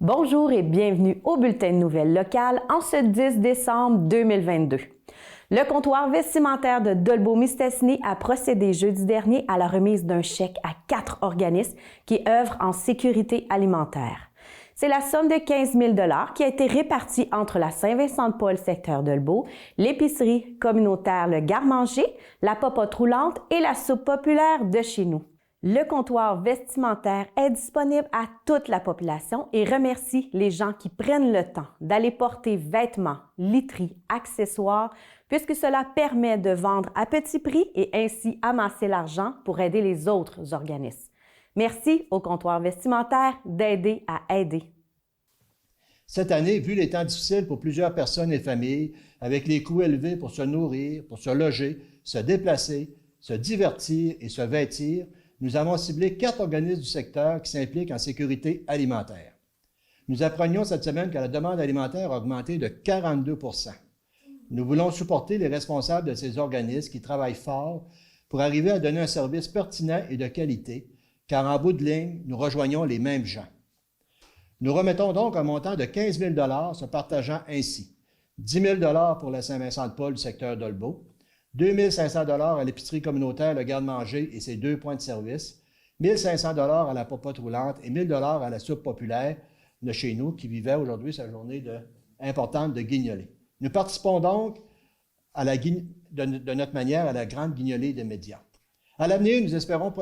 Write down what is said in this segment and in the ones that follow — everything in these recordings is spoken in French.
Bonjour et bienvenue au Bulletin de nouvelles locales en ce 10 décembre 2022. Le comptoir vestimentaire de Dolbeau-Mistassini a procédé jeudi dernier à la remise d'un chèque à 4 organismes qui œuvrent en sécurité alimentaire. C'est la somme de 15 000 $ qui a été répartie entre la Saint-Vincent-de-Paul secteur Dolbeau, l'épicerie communautaire Le Garde-Manger, la popote roulante et la soupe populaire de chez nous. Le comptoir vestimentaire est disponible à toute la population et remercie les gens qui prennent le temps d'aller porter vêtements, literie, accessoires, puisque cela permet de vendre à petit prix et ainsi amasser l'argent pour aider les autres organismes. Merci au comptoir vestimentaire d'aider à aider. Cette année, vu les temps difficiles pour plusieurs personnes et familles, avec les coûts élevés pour se nourrir, pour se loger, se déplacer, se divertir et se vêtir, nous avons ciblé 4 organismes du secteur qui s'impliquent en sécurité alimentaire. Nous apprenions cette semaine que la demande alimentaire a augmenté de 42 %. Nous voulons supporter les responsables de ces organismes qui travaillent fort pour arriver à donner un service pertinent et de qualité, car en bout de ligne, nous rejoignons les mêmes gens. Nous remettons donc un montant de 15 000 $ se partageant ainsi. 10 000 $ pour la Saint-Vincent-de-Paul du secteur Dolbeau, 2 500 $ à l'épicerie communautaire Le Garde-Manger et ses 2 points de service, 1 500 $ à la popote roulante et 1 000 $ à la soupe populaire de chez nous qui vivait aujourd'hui sa journée importante de guignolée. Nous participons donc de notre manière à la grande guignolée des médias. À l'avenir, nous espérons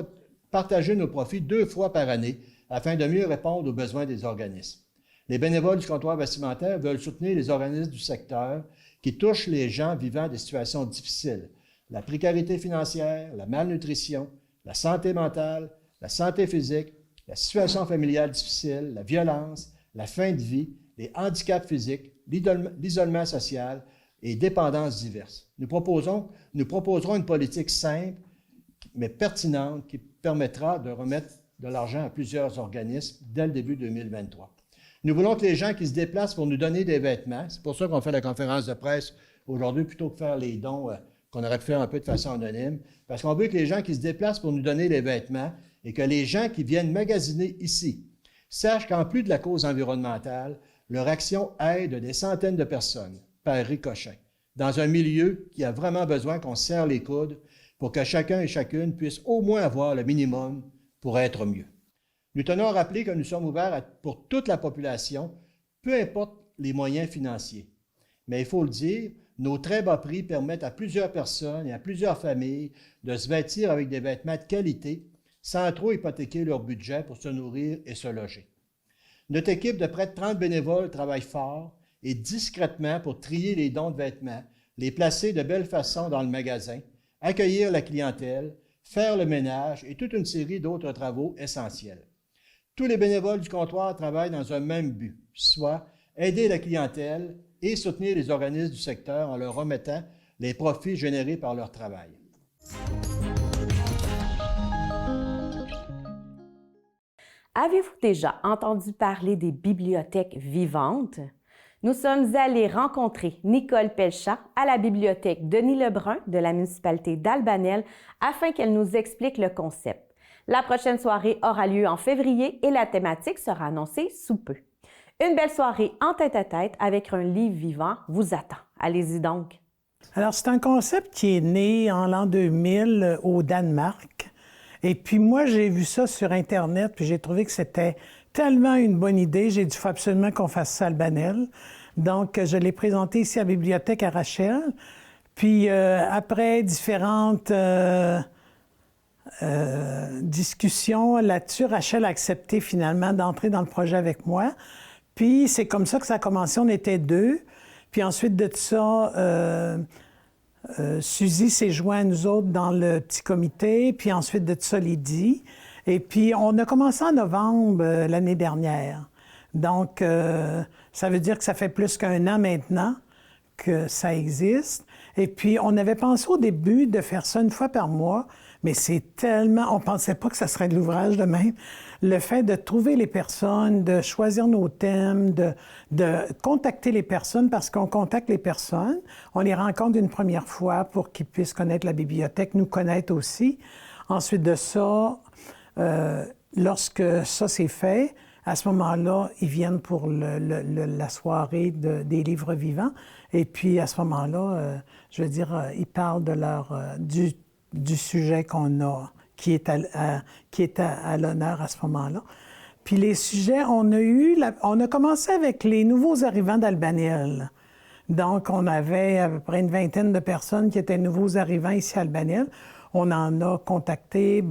partager nos profits 2 fois par année afin de mieux répondre aux besoins des organismes. Les bénévoles du comptoir vestimentaire veulent soutenir les organismes du secteur qui touchent les gens vivant des situations difficiles, la précarité financière, la malnutrition, la santé mentale, la santé physique, la situation familiale difficile, la violence, la fin de vie, les handicaps physiques, l'isolement social et dépendances diverses. Nous proposerons une politique simple mais pertinente qui permettra de remettre de l'argent à plusieurs organismes dès le début 2023. Nous voulons que les gens qui se déplacent pour nous donner des vêtements, c'est pour ça qu'on fait la conférence de presse aujourd'hui plutôt que faire les dons qu'on aurait pu faire un peu de façon anonyme, parce qu'on veut que les gens qui se déplacent pour nous donner les vêtements et que les gens qui viennent magasiner ici sachent qu'en plus de la cause environnementale, leur action aide des centaines de personnes par ricochet, dans un milieu qui a vraiment besoin qu'on se serre les coudes pour que chacun et chacune puisse au moins avoir le minimum pour être mieux. Nous tenons à rappeler que nous sommes ouverts pour toute la population, peu importe les moyens financiers. Mais il faut le dire, nos très bas prix permettent à plusieurs personnes et à plusieurs familles de se vêtir avec des vêtements de qualité sans trop hypothéquer leur budget pour se nourrir et se loger. Notre équipe de près de 30 bénévoles travaille fort et discrètement pour trier les dons de vêtements, les placer de belle façon dans le magasin, accueillir la clientèle, faire le ménage et toute une série d'autres travaux essentiels. Tous les bénévoles du comptoir travaillent dans un même but, soit aider la clientèle et soutenir les organismes du secteur en leur remettant les profits générés par leur travail. Avez-vous déjà entendu parler des bibliothèques vivantes? Nous sommes allés rencontrer Nicole Pelchat à la bibliothèque Denis Lebrun de la municipalité d'Albanel afin qu'elle nous explique le concept. La prochaine soirée aura lieu en février et la thématique sera annoncée sous peu. Une belle soirée en tête-à-tête avec un livre vivant vous attend. Allez-y donc. Alors, c'est un concept qui est né en l'an 2000 au Danemark. Et puis moi, j'ai vu ça sur Internet, puis j'ai trouvé que c'était tellement une bonne idée. J'ai dit, il faut absolument qu'on fasse ça à Albanel. Donc, je l'ai présenté ici à la bibliothèque à Rachel. Puis, après différentes discussions là-dessus, Rachel a accepté finalement d'entrer dans le projet avec moi. Puis, c'est comme ça que ça a commencé. On était 2. Puis ensuite de ça, Suzy s'est joint à nous autres dans le petit comité. Puis ensuite de ça, Lydie. Et puis, on a commencé en novembre l'année dernière. Donc, ça veut dire que ça fait plus qu'1 an maintenant que ça existe. Et puis, on avait pensé au début de faire ça 1 fois par mois, mais c'est tellement... On pensait pas que ça serait de l'ouvrage de même. Le fait de trouver les personnes, de choisir nos thèmes, de contacter les personnes, parce qu'on contacte les personnes, on les rencontre une première fois pour qu'ils puissent connaître la bibliothèque, nous connaître aussi. Ensuite de ça, lorsque ça c'est fait, À ce moment-là, ils viennent pour la soirée des livres vivants. Et puis, à ce moment-là, je veux dire, ils parlent de du sujet qu'on a, qui est à l'honneur à ce moment-là. Puis les sujets, on a commencé avec les nouveaux arrivants d'Albanel. Donc, on avait à peu près une vingtaine de personnes qui étaient nouveaux arrivants ici à Albanel. On en a contacté,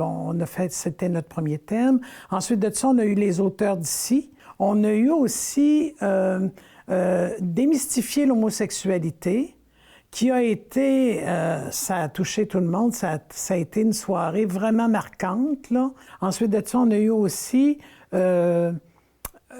c'était notre premier thème. Ensuite de ça, on a eu les auteurs d'ici. On a eu aussi démystifier l'homosexualité, qui a été, ça a touché tout le monde, ça a été une soirée vraiment marquante, là. Ensuite de ça, on a eu aussi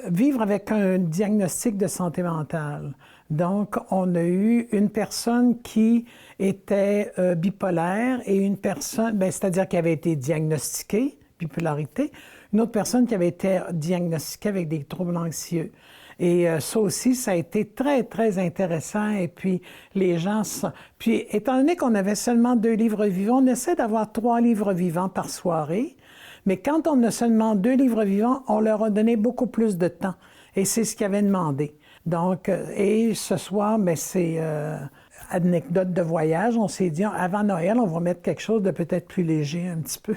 vivre avec un diagnostic de santé mentale. Donc, on a eu une personne qui était bipolaire et une personne, c'est-à-dire qui avait été diagnostiquée, bipolarité, une autre personne qui avait été diagnostiquée avec des troubles anxieux. Et ça aussi, ça a été très, très intéressant. Et puis, les gens... Puis, étant donné qu'on avait seulement 2 livres vivants, on essaie d'avoir 3 livres vivants par soirée. Mais quand on a seulement 2 livres vivants, on leur a donné beaucoup plus de temps. Et c'est ce qu'ils avaient demandé. Donc, et ce soir, c'est anecdote de voyage. On s'est dit, avant Noël, on va mettre quelque chose de peut-être plus léger un petit peu.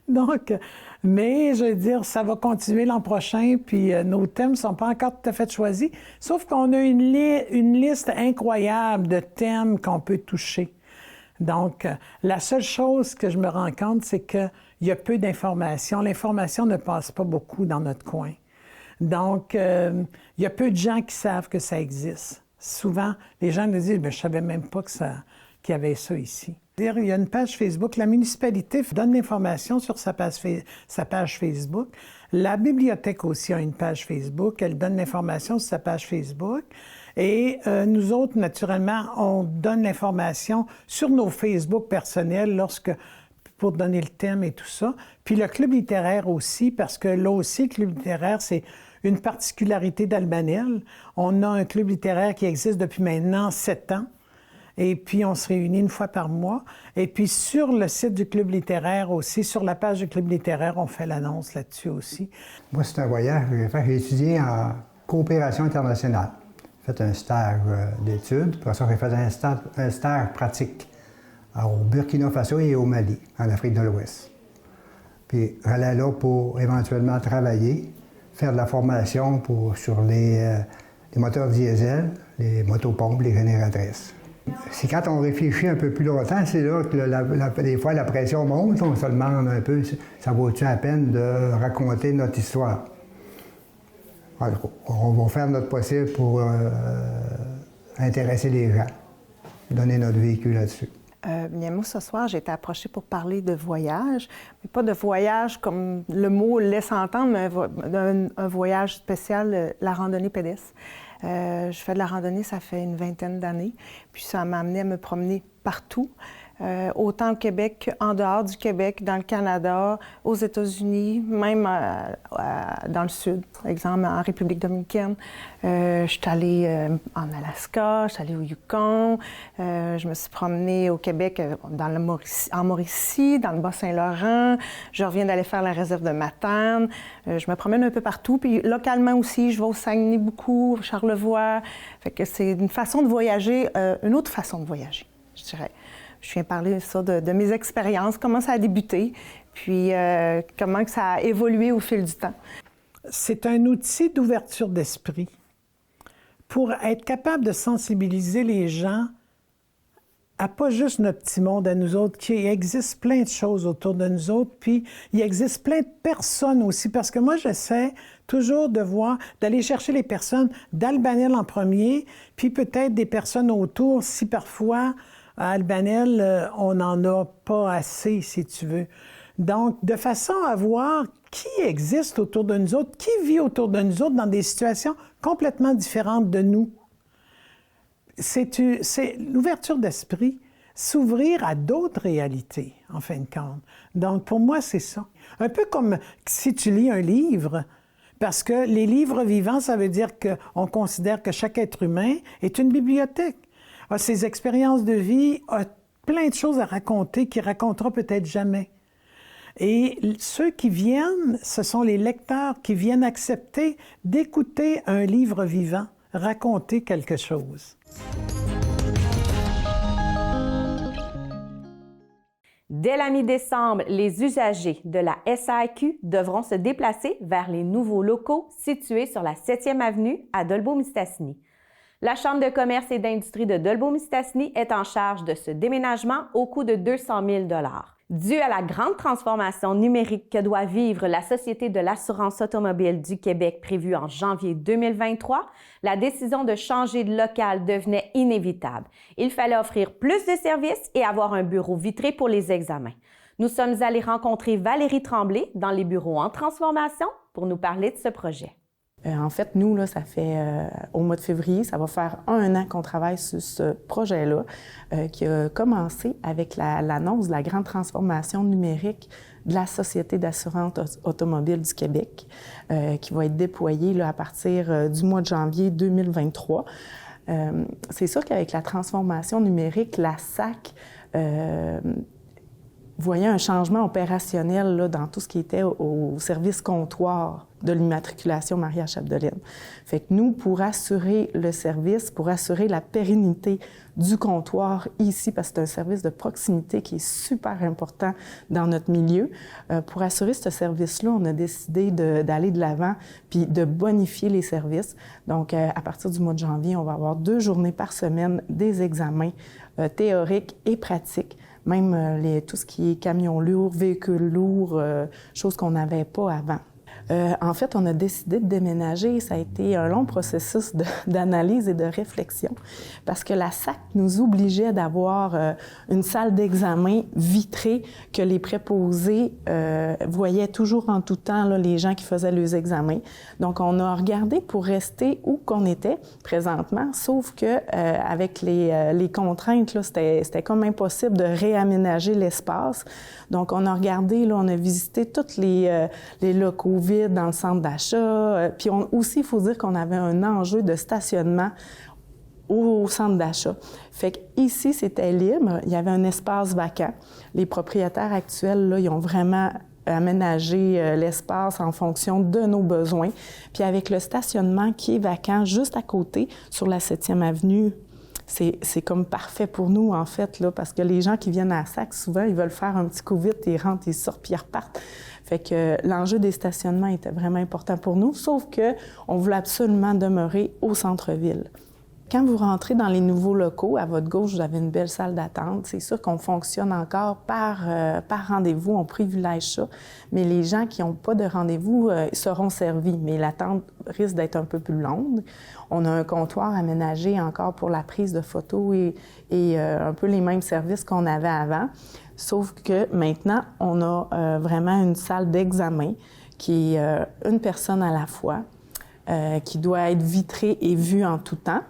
Donc, mais je veux dire, ça va continuer l'an prochain, puis nos thèmes ne sont pas encore tout à fait choisis, sauf qu'on a une liste incroyable de thèmes qu'on peut toucher. Donc, la seule chose que je me rends compte, c'est qu'il y a peu d'informations. L'information ne passe pas beaucoup dans notre coin. Donc, il y a peu de gens qui savent que ça existe. Souvent, les gens nous disent, je ne savais même pas qu'il y avait ça ici. Il y a une page Facebook. La municipalité donne l'information sur sa page Facebook. La bibliothèque aussi a une page Facebook. Elle donne l'information sur sa page Facebook. Et nous autres, naturellement, on donne l'information sur nos Facebook personnels pour donner le thème et tout ça. Puis le club littéraire aussi, parce que là aussi, le club littéraire, c'est une particularité d'Albanel. On a un club littéraire qui existe depuis maintenant 7 ans. Et puis, on se réunit une fois par mois. Et puis, sur le site du club littéraire aussi, sur la page du club littéraire, on fait l'annonce là-dessus aussi. Moi, c'est un voyage que j'ai fait. J'ai étudié en coopération internationale. J'ai fait un stage d'études. Puis ça, j'ai fait un stage pratique au Burkina Faso et au Mali, en Afrique de l'Ouest. Puis, j'allais là pour éventuellement travailler, faire de la formation sur les moteurs diesel, les motopompes, les génératrices. C'est quand on réfléchit un peu plus longtemps, c'est là que des fois la pression monte, on se demande un peu, ça vaut-tu la peine de raconter notre histoire? Alors, on va faire notre possible pour intéresser les gens, donner notre véhicule là-dessus. Bien, moi, ce soir, j'ai été approchée pour parler de voyage, mais pas de voyage comme le mot laisse entendre, mais un voyage spécial, la randonnée pédestre. Je fais de la randonnée, ça fait une vingtaine d'années, puis ça m'a amené à me promener partout, autant au Québec qu'en dehors du Québec, dans le Canada, aux États-Unis, même dans le Sud, par exemple en République dominicaine. Je suis allée en Alaska, je suis allée au Yukon, je me suis promenée au Québec en Mauricie, dans le Bas-Saint-Laurent. Je reviens d'aller faire la réserve de Matane. Je me promène un peu partout. Puis localement aussi, je vais au Saguenay beaucoup, Charlevoix. Fait que c'est une façon de voyager, une autre façon de voyager, je dirais. Je viens parler ça de mes expériences, comment ça a débuté, puis comment que ça a évolué au fil du temps. C'est un outil d'ouverture d'esprit pour être capable de sensibiliser les gens à pas juste notre petit monde à nous autres, qu'il existe plein de choses autour de nous autres, puis il existe plein de personnes aussi, parce que moi, j'essaie toujours d'aller chercher les personnes d'Albanel en premier, puis peut-être des personnes autour, si parfois, à Albanel, on n'en a pas assez, si tu veux. Donc, de façon à voir qui existe autour de nous autres, qui vit autour de nous autres dans des situations complètement différentes de nous. C'est l'ouverture d'esprit, s'ouvrir à d'autres réalités, en fin de compte. Donc, pour moi, c'est ça. Un peu comme si tu lis un livre, parce que les livres vivants, ça veut dire qu'on considère que chaque être humain est une bibliothèque. A ses expériences de vie, a plein de choses à raconter qu'il racontera peut-être jamais. Et ceux qui viennent, ce sont les lecteurs qui viennent accepter d'écouter un livre vivant, raconter quelque chose. Dès la mi-décembre, les usagers de la SAQ devront se déplacer vers les nouveaux locaux situés sur la 7e avenue à Dolbeau-Mistassini. La Chambre de commerce et d'industrie de Dolbeau-Mistassini est en charge de ce déménagement au coût de 200 000 $. Dû à la grande transformation numérique que doit vivre la Société de l'assurance automobile du Québec prévue en janvier 2023, la décision de changer de local devenait inévitable. Il fallait offrir plus de services et avoir un bureau vitré pour les examens. Nous sommes allés rencontrer Valérie Tremblay dans les bureaux en transformation pour nous parler de ce projet. En fait, nous, là, ça fait au mois de février, ça va faire 1 an qu'on travaille sur ce projet-là, qui a commencé avec l'annonce de la grande transformation numérique de la Société d'assurance automobile du Québec, qui va être déployée là, à partir du mois de janvier 2023. C'est sûr qu'avec la transformation numérique, la SAC voyait un changement opérationnel là, dans tout ce qui était au service comptoir de l'immatriculation Maria-Chapdelaine. Fait que nous, pour assurer le service, pour assurer la pérennité du comptoir ici, parce que c'est un service de proximité qui est super important dans notre milieu, pour assurer ce service-là, on a décidé d'aller de l'avant puis de bonifier les services. Donc, à partir du mois de janvier, on va avoir 2 journées par semaine des examens théoriques et pratiques. Même tout ce qui est camions lourds, véhicules lourds, choses qu'on n'avait pas avant. En fait, on a décidé de déménager. Ça a été un long processus d'analyse et de réflexion parce que la SAC nous obligeait d'avoir une salle d'examen vitrée que les préposés voyaient toujours en tout temps là, les gens qui faisaient leurs examens. Donc, on a regardé pour rester où qu'on était présentement, sauf que avec les contraintes, là, c'était comme impossible de réaménager l'espace. Donc, on a regardé, là, on a visité tous les locaux vides dans le centre d'achat. Puis aussi, il faut dire qu'on avait un enjeu de stationnement au centre d'achat. Fait qu'ici, c'était libre. Il y avait un espace vacant. Les propriétaires actuels, là, ils ont vraiment aménagé l'espace en fonction de nos besoins. Puis avec le stationnement qui est vacant juste à côté, sur la 7e avenue, c'est comme parfait pour nous, en fait, là, parce que les gens qui viennent à la SAC, souvent, ils veulent faire un petit coup vite, ils rentrent, ils sortent, puis ils repartent. Fait que l'enjeu des stationnements était vraiment important pour nous, sauf qu'on voulait absolument demeurer au centre-ville. Quand vous rentrez dans les nouveaux locaux, à votre gauche, vous avez une belle salle d'attente. C'est sûr qu'on fonctionne encore par rendez-vous, on privilège ça. Mais les gens qui n'ont pas de rendez-vous seront servis, mais l'attente risque d'être un peu plus longue. On a un comptoir aménagé encore pour la prise de photos et un peu les mêmes services qu'on avait avant. Sauf que maintenant, on a vraiment une salle d'examen qui est une personne à la fois, qui doit être vitrée et vue en tout temps.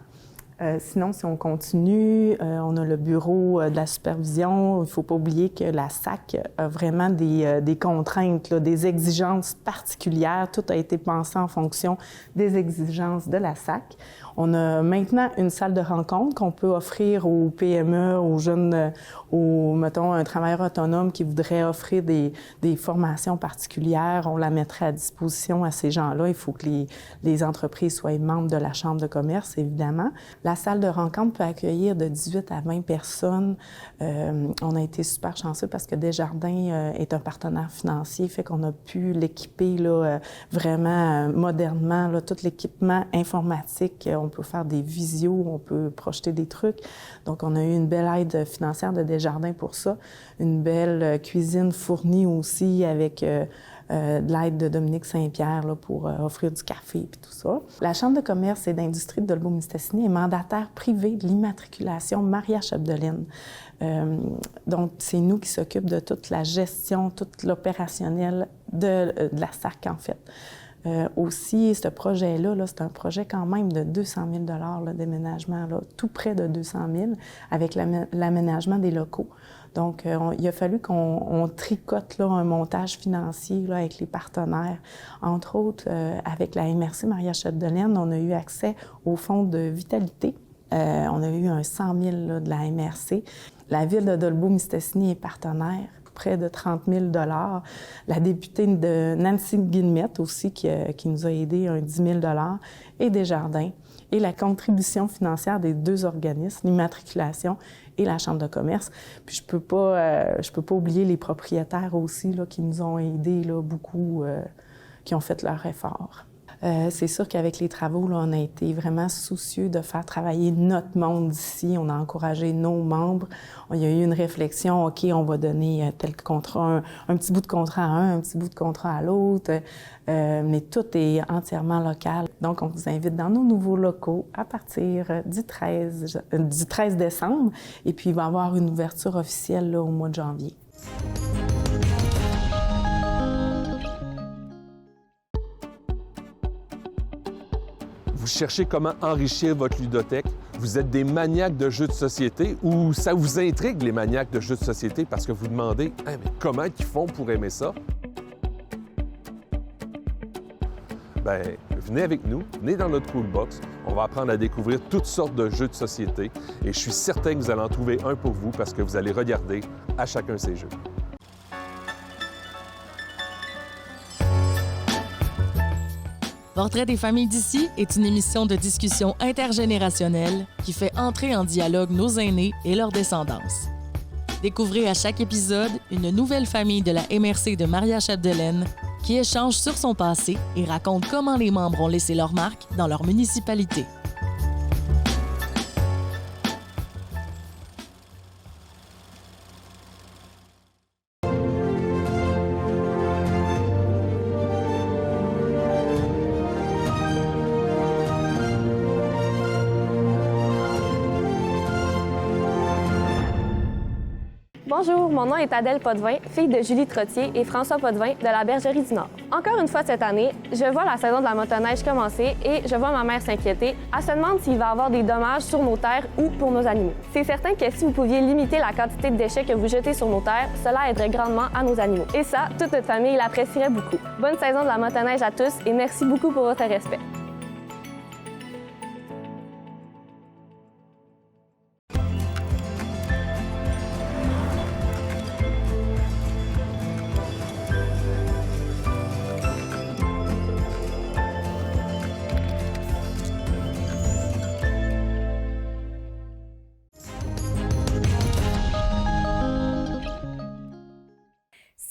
Sinon, si on continue, on a le bureau de la supervision. Il ne faut pas oublier que la SAC a vraiment des contraintes, là, des exigences particulières. Tout a été pensé en fonction des exigences de la SAC. On a maintenant une salle de rencontre qu'on peut offrir aux PME, aux jeunes, mettons, un travailleur autonome qui voudrait offrir des formations particulières. On la mettrait à disposition à ces gens-là. Il faut que les entreprises soient membres de la Chambre de commerce, évidemment. La salle de rencontre peut accueillir de 18 à 20 personnes. On a été super chanceux parce que Desjardins est un partenaire financier, fait qu'on a pu l'équiper là, vraiment modernement, là, tout l'équipement informatique. On peut faire des visios, on peut projeter des trucs. Donc, on a eu une belle aide financière de Desjardins pour ça. Une belle cuisine fournie aussi avec de l'aide de Dominique Saint-Pierre là, pour offrir du café et tout ça. La Chambre de commerce et d'industrie de Dolbeau-Mistassini est mandataire privé de l'immatriculation Maria-Chapdelaine. Donc, c'est nous qui s'occupons de toute la gestion, tout l'opérationnel de la SAC, en fait. Aussi, ce projet-là, là, c'est un projet quand même de 200 000 $ le déménagement, là, tout près de 200 000 avec l'aménagement des locaux. Donc, il a fallu qu'on tricote là, un montage financier là, avec les partenaires. Entre autres, avec la MRC Maria-Chapdelaine, on a eu accès au fonds de vitalité. On a eu un 100 000 là, de la MRC. La Ville de Dolbeau-Mistassini est partenaire. près de 30 000 $. La députée de Nancy Guillemette aussi, qui nous a aidé un 10 000 $, et Desjardins. Et la contribution financière des 2 organismes, l'immatriculation et la Chambre de commerce. Puis je peux pas oublier les propriétaires aussi là, qui nous ont aidés là, beaucoup, qui ont fait leur effort. C'est sûr qu'avec les travaux, là, on a été vraiment soucieux de faire travailler notre monde ici. On a encouragé nos membres. Il y a eu une réflexion, OK, on va donner tel contrat, un petit bout de contrat à un petit bout de contrat à l'autre, mais tout est entièrement local. Donc, on vous invite dans nos nouveaux locaux à partir du 13 décembre. Et puis, il va y avoir une ouverture officielle là, au mois de janvier. Vous cherchez comment enrichir votre ludothèque? Vous êtes des maniaques de jeux de société ou ça vous intrigue, les maniaques de jeux de société, parce que vous demandez « mais comment ils font pour aimer ça? » Bien, venez avec nous, venez dans notre cool box. On va apprendre à découvrir toutes sortes de jeux de société et je suis certain que vous allez en trouver un pour vous parce que vous allez regarder à chacun ces jeux. Portrait des familles d'ici est une émission de discussion intergénérationnelle qui fait entrer en dialogue nos aînés et leur descendance. Découvrez à chaque épisode une nouvelle famille de la MRC de Maria-Chapdelaine qui échange sur son passé et raconte comment les membres ont laissé leur marque dans leur municipalité. Bonjour, mon nom est Adèle Potvin, fille de Julie Trottier et François Potvin de la Bergerie du Nord. Encore une fois cette année, je vois la saison de la motoneige commencer et je vois ma mère s'inquiéter. Elle se demande s'il va y avoir des dommages sur nos terres ou pour nos animaux. C'est certain que si vous pouviez limiter la quantité de déchets que vous jetez sur nos terres, cela aiderait grandement à nos animaux. Et ça, toute notre famille l'apprécierait beaucoup. Bonne saison de la motoneige à tous et merci beaucoup pour votre respect.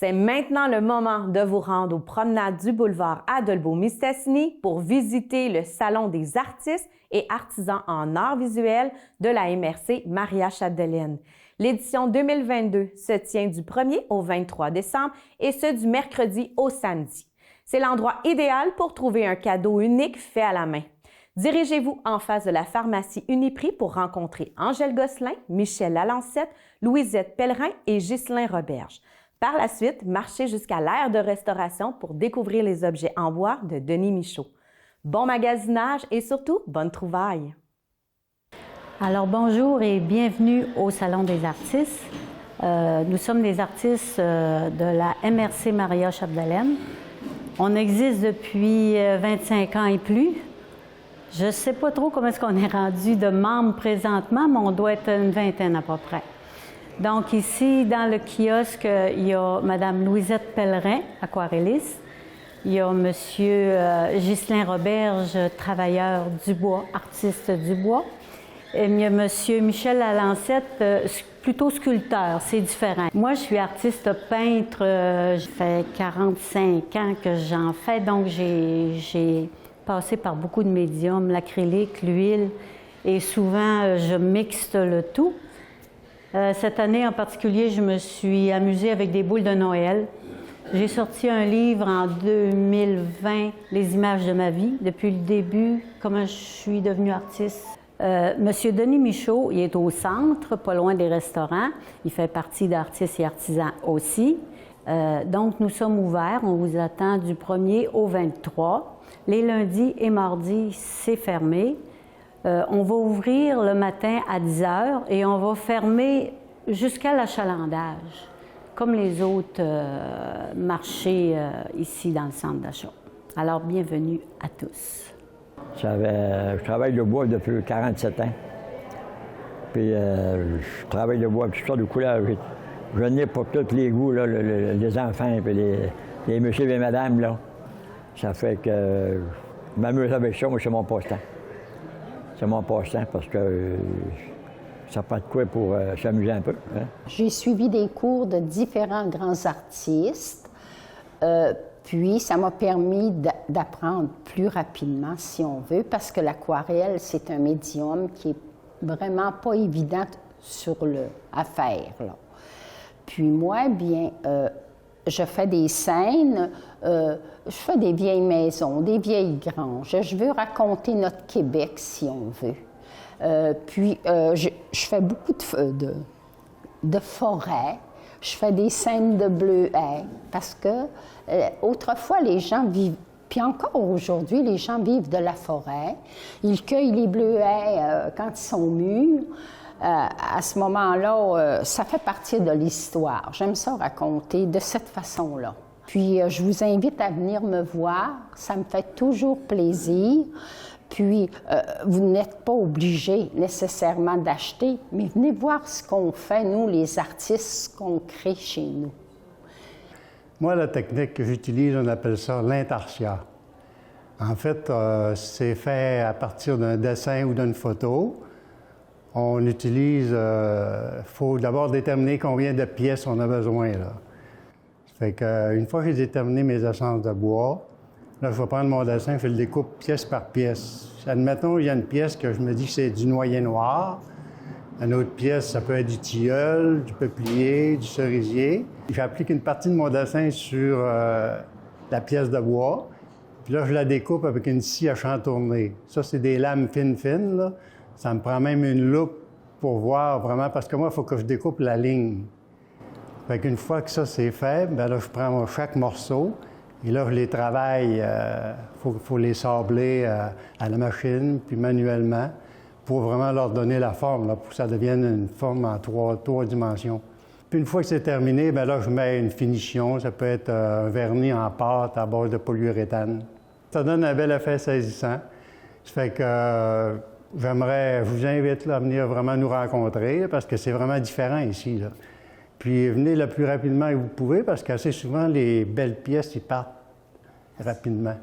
C'est maintenant le moment de vous rendre aux promenades du boulevard Adelbault-Mistassini pour visiter le Salon des artistes et artisans en arts visuels de la MRC Maria-Chapdelaine. L'édition 2022 se tient du 1er au 23 décembre et ce du mercredi au samedi. C'est l'endroit idéal pour trouver un cadeau unique fait à la main. Dirigez-vous en face de la pharmacie Uniprix pour rencontrer Angèle Gosselin, Michel Lalancette, Louisette Pellerin et Ghislain Roberge. Par la suite, marchez jusqu'à l'aire de restauration pour découvrir les objets en bois de Denis Michaud. Bon magasinage et surtout, bonne trouvaille! Alors bonjour et bienvenue au Salon des artistes. Nous sommes des artistes de la MRC Maria-Chapdelaine. On existe depuis 25 ans et plus. Je ne sais pas trop comment est-ce qu'on est rendu de membres présentement, mais on doit être une vingtaine à peu près. Donc ici, dans le kiosque, il y a Mme Louisette Pellerin, aquarelliste. Il y a M. Ghislain Roberge, travailleur du bois, artiste du bois. Et il y a M. Michel Lalancette, plutôt sculpteur, c'est différent. Moi, je suis artiste peintre, ça fait 45 ans que j'en fais, donc j'ai passé par beaucoup de médiums, l'acrylique, l'huile, et souvent je mixte le tout. Cette année en particulier, je me suis amusée avec des boules de Noël. J'ai sorti un livre en 2020, Les images de ma vie, depuis le début, comment je suis devenue artiste. Monsieur Denis Michaud, il est au centre, pas loin des restaurants. Il fait partie d'Artistes et artisans aussi. Donc, nous sommes ouverts. On vous attend du 1er au 23. Les lundis et mardis, c'est fermé. On va ouvrir le matin à 10 h et on va fermer jusqu'à l'achalandage, comme les autres marchés ici dans le centre d'achat. Alors, bienvenue à tous. Je travaille le bois depuis 47 ans. Puis je travaille le bois, toutes sortes de couleurs. Je n'ai pour tous les goûts, là, les enfants et les messieurs et les madames, là. Ça fait que je m'amuse avec ça, moi, c'est mon passe-temps. C'est mon passe-temps parce que ça prend de quoi pour s'amuser un peu. Hein? J'ai suivi des cours de différents grands artistes, puis ça m'a permis d'apprendre plus rapidement, si on veut, parce que l'aquarelle, c'est un médium qui est vraiment pas évident à faire, là. Puis moi, bien, je fais des scènes, je fais des vieilles maisons, des vieilles granges. Je veux raconter notre Québec, si on veut. Je fais beaucoup de forêts. Je fais des scènes de bleuets parce que autrefois, les gens vivent, puis encore aujourd'hui, les gens vivent de la forêt. Ils cueillent les bleuets quand ils sont mûrs. À ce moment-là, ça fait partie de l'histoire. J'aime ça raconter de cette façon-là. Puis, je vous invite à venir me voir. Ça me fait toujours plaisir. Puis, vous n'êtes pas obligé nécessairement d'acheter, mais venez voir ce qu'on fait, nous, les artistes, ce qu'on crée chez nous. Moi, la technique que j'utilise, on appelle ça l'intarsia. En fait, c'est fait à partir d'un dessin ou d'une photo. On utilise... faut d'abord déterminer combien de pièces on a besoin, là. Ça fait qu'une fois que j'ai terminé mes essences de bois, là, je vais prendre mon dessin, je le découpe pièce par pièce. Admettons, il y a une pièce que je me dis que c'est du noyer noir. Une autre pièce, ça peut être du tilleul, du peuplier, du cerisier. J'applique une partie de mon dessin sur la pièce de bois. Puis là, je la découpe avec une scie à chantourner. Ça, c'est des lames fines, là. Ça me prend même une loupe pour voir vraiment, parce que moi, il faut que je découpe la ligne. Fait qu'une fois que ça, c'est fait, bien là, je prends chaque morceau et là, je les travaille. Faut les sabler à la machine, puis manuellement, pour vraiment leur donner la forme, là, pour que ça devienne une forme en trois dimensions. Puis une fois que c'est terminé, bien là, je mets une finition. Ça peut être un vernis en pâte à base de polyuréthane. Ça donne un bel effet saisissant. Ça fait que... je vous invite là, à venir vraiment nous rencontrer parce que c'est vraiment différent ici, là. Puis venez le plus rapidement que vous pouvez parce qu'assez souvent, les belles pièces, ils partent rapidement.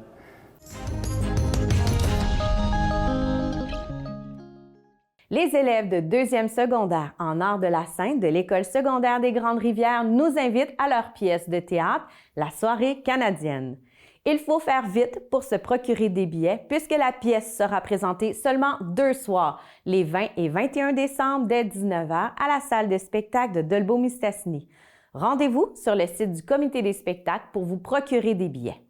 Les élèves de 2e secondaire en art de la scène de l'École secondaire des Grandes-Rivières nous invitent à leur pièce de théâtre, La soirée canadienne. Il faut faire vite pour se procurer des billets puisque la pièce sera présentée seulement 2 soirs, les 20 et 21 décembre dès 19h à la salle de spectacle de Dolbeau-Mistassini. Rendez-vous sur le site du comité des spectacles pour vous procurer des billets.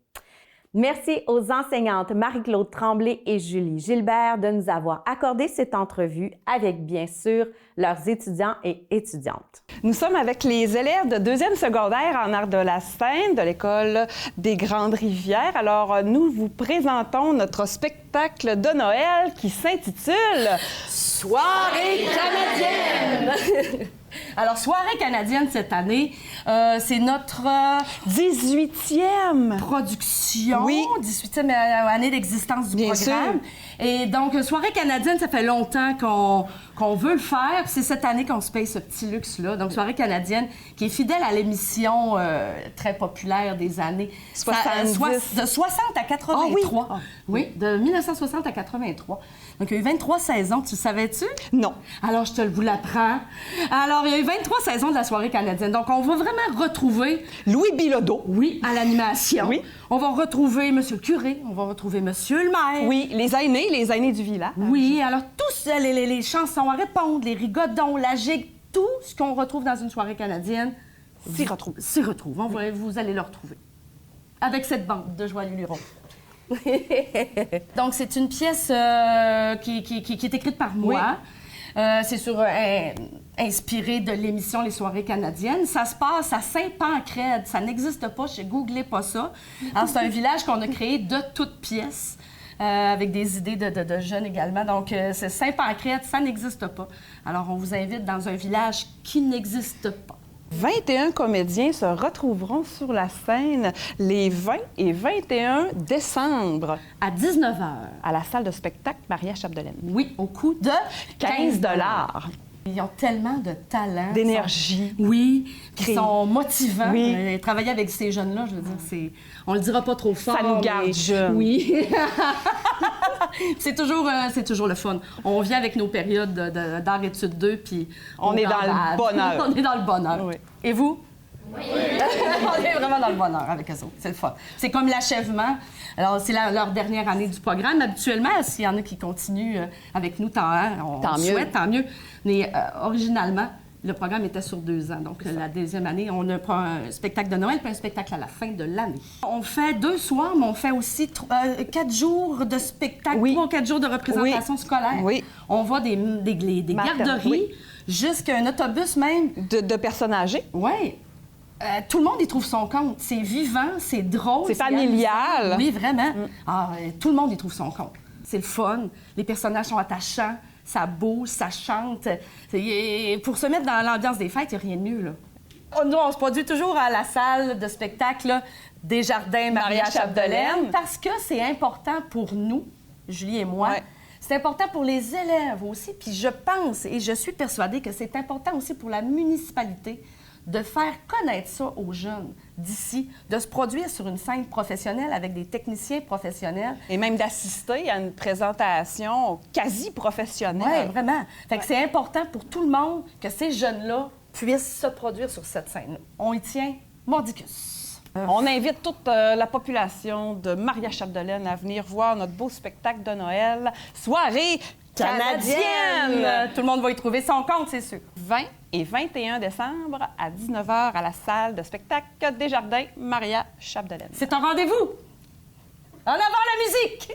Merci aux enseignantes Marie-Claude Tremblay et Julie Gilbert de nous avoir accordé cette entrevue avec, bien sûr, leurs étudiants et étudiantes. Nous sommes avec les élèves de 2e secondaire en art de la scène de l'École des Grandes-Rivières. Alors, nous vous présentons notre spectacle de Noël qui s'intitule « Soirée canadienne ». Alors, Soirée canadienne cette année, c'est notre 18e production, oui. 18e année d'existence du programme. Sûr. Et donc, Soirée canadienne, ça fait longtemps qu'on veut le faire. C'est cette année qu'on se paye ce petit luxe-là. Donc, Soirée canadienne, qui est fidèle à l'émission très populaire des années 70. De 60 à 83. Ah, oui. Oui, de 1960 à 83. Donc, il y a eu 23 saisons. Tu le savais-tu? Non. Alors, je te vous l'apprends. Alors, il y a eu 23 saisons de la Soirée canadienne. Donc, on va vraiment retrouver... Louis Bilodeau. Oui, à l'animation. Oui. On va retrouver M. le curé. On va retrouver M. le maire. Oui, les aînés du village. Oui, alors tous les chansons à répondre, les rigodons, la gigue, tout ce qu'on retrouve dans une soirée canadienne s'y retrouve. S'y retrouve. Vous allez le retrouver. Avec cette bande de Joyeux Luron. Donc, c'est une pièce qui est écrite par moi. Oui. C'est inspiré de l'émission Les Soirées canadiennes. Ça se passe à Saint-Pancrède. Ça n'existe pas. Googlez pas ça. Alors, c'est un village qu'on a créé de toutes pièces. Avec des idées de jeunes également. Donc, c'est Saint-Pancrède, ça n'existe pas. Alors, on vous invite dans un village qui n'existe pas. 21 comédiens se retrouveront sur la scène les 20 et 21 décembre. À 19h. À la salle de spectacle Maria Chapdelaine. Oui, au coût de 15 $. Ils ont tellement de talent. D'énergie. Oui, qui sont motivants. Oui. Travailler avec ces jeunes-là, je veux dire, on le dira pas trop fort. Ça nous garde jeunes. Oui. c'est toujours le fun. On vient avec nos périodes d'art études 2, puis on est dans le bonheur. On est dans le bonheur. Oui. Et vous? Oui. On est vraiment dans le bonheur avec eux autres. C'est le fun. C'est comme l'achèvement. Alors, c'est leur dernière année du programme. Habituellement, s'il y en a qui continuent avec nous, on souhaite, tant mieux. Mais originalement, le programme était sur 2 ans. Donc, la deuxième année, on a un spectacle de Noël puis un spectacle à la fin de l'année. On fait 2 soirs, mais on fait aussi 4 jours de spectacle, 3 ou 4 jours de représentation scolaire. Oui. On voit des garderies, jusqu'à un autobus même. De personnes âgées. Oui. Tout le monde y trouve son compte. C'est vivant, c'est drôle. C'est familial. Oui, vraiment. Tout le monde y trouve son compte. C'est le fun. Les personnages sont attachants. Ça bouge, ça chante. Pour se mettre dans l'ambiance des fêtes, il n'y a rien de mieux, là. Nous, on se produit toujours à la salle de spectacle là, Desjardins Maria-Chapdelaine parce que c'est important pour nous, Julie et moi. Ouais. C'est important pour les élèves aussi. Puis je pense et je suis persuadée que c'est important aussi pour la municipalité de faire connaître ça aux jeunes d'ici, de se produire sur une scène professionnelle avec des techniciens professionnels. Et même d'assister à une présentation quasi professionnelle. Oui, vraiment. Fait que c'est important pour tout le monde que ces jeunes-là puissent se produire sur cette scène. On y tient mordicus. On invite toute la population de Maria-Chapdelaine à venir voir notre beau spectacle de Noël, Soirée canadienne! Tout le monde va y trouver son compte, c'est sûr. 20 et 21 décembre à 19h à la salle de spectacle Desjardins Maria-Chapdelaine. C'est un rendez-vous! En avant la musique!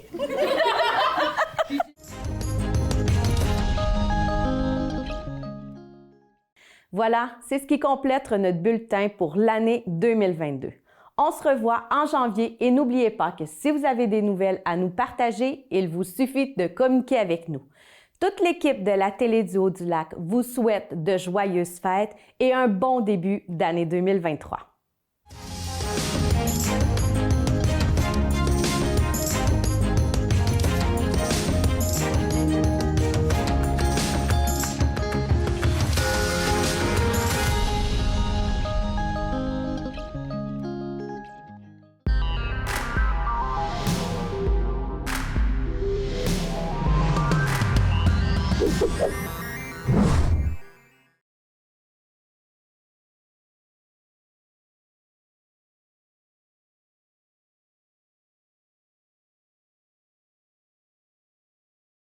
Voilà, c'est ce qui complète notre bulletin pour l'année 2022. On se revoit en janvier et n'oubliez pas que si vous avez des nouvelles à nous partager, il vous suffit de communiquer avec nous. Toute l'équipe de la Télé du Haut-du-Lac vous souhaite de joyeuses fêtes et un bon début d'année 2023.